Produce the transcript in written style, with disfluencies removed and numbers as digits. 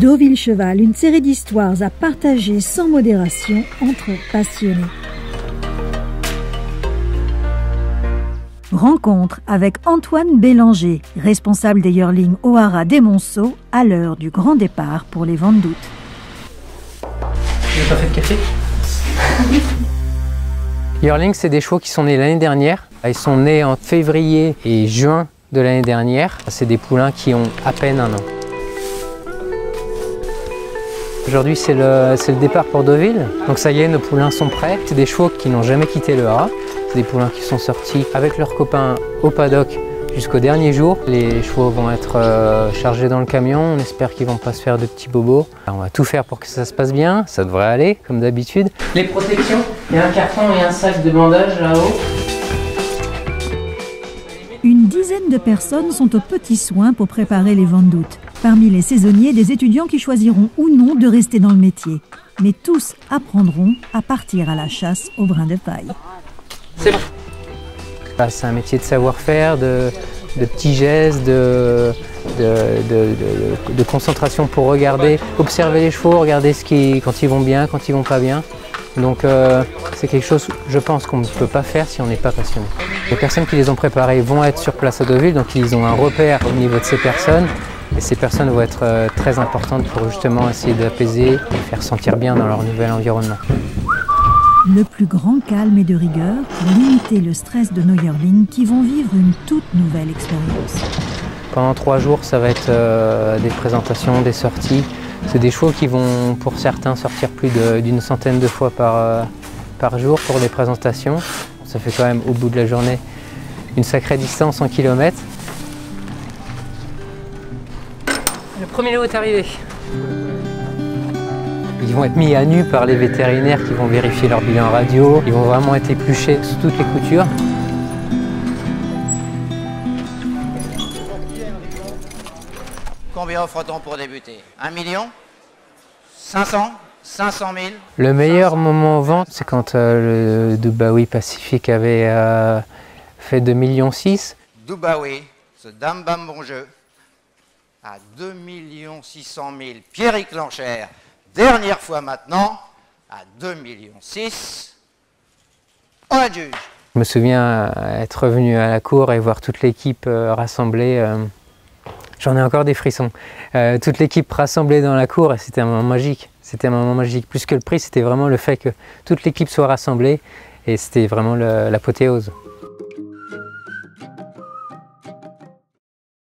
Deauville Cheval, une série d'histoires à partager sans modération entre passionnés. Rencontre avec Antoine Bélanger, responsable des yearlings au haras des Monceaux, à l'heure du grand départ pour les ventes d'août. Tu n'as pas fait de café? Yearlings, c'est des chevaux qui sont nés l'année dernière. Ils sont nés en février et juin de l'année dernière. C'est des poulains qui ont à peine un an. Aujourd'hui, c'est le départ pour Deauville. Donc ça y est, nos poulains sont prêts. C'est des chevaux qui n'ont jamais quitté le haras. C'est des poulains qui sont sortis avec leurs copains au paddock jusqu'au dernier jour. Les chevaux vont être chargés dans le camion. On espère qu'ils ne vont pas se faire de petits bobos. Alors, on va tout faire pour que ça se passe bien. Ça devrait aller, comme d'habitude. Les protections, il y a un carton et un sac de bandage là-haut. Une dizaine de personnes sont aux petits soins pour préparer les ventes d'août. Parmi les saisonniers, des étudiants qui choisiront ou non de rester dans le métier. Mais tous apprendront à partir à la chasse au brin de paille. C'est bon. C'est un métier de savoir-faire, de petits gestes, de concentration pour regarder, observer les chevaux, regarder quand ils vont bien, quand ils vont pas bien. Donc c'est quelque chose, je pense, qu'on ne peut pas faire si on n'est pas passionné. Les personnes qui les ont préparés vont être sur place à Deauville, donc ils ont un repère au niveau de ces personnes. Et ces personnes vont être très importantes pour justement essayer d'apaiser et les faire sentir bien dans leur nouvel environnement. Le plus grand calme et de rigueur pour limiter le stress de nos yearlings qui vont vivre une toute nouvelle expérience. Pendant 3 jours, ça va être des présentations, des sorties. C'est des chevaux qui vont, pour certains, sortir plus d'une centaine de fois par jour pour des présentations. Ça fait quand même, au bout de la journée, une sacrée distance en kilomètres. Le premier lot est arrivé. Ils vont être mis à nu par les vétérinaires qui vont vérifier leur bilan radio. Ils vont vraiment être épluchés sous toutes les coutures. Combien offre-t-on pour débuter? 1 million? 500? 500 000? Le meilleur moment en vente, c'est quand le Dubawi Pacifique avait fait 2,6 millions. Dubawi, ce dame bam bon jeu, à 2 600 000. Pierrick Lanchère, dernière fois maintenant, à 2,6 millions. On adjuge. Je me souviens être revenu à la cour et voir toute l'équipe rassemblée. J'en ai encore des frissons. Toute l'équipe rassemblée dans la cour, et c'était un moment magique. C'était un moment magique. Plus que le prix, c'était vraiment le fait que toute l'équipe soit rassemblée, et c'était vraiment l'apothéose.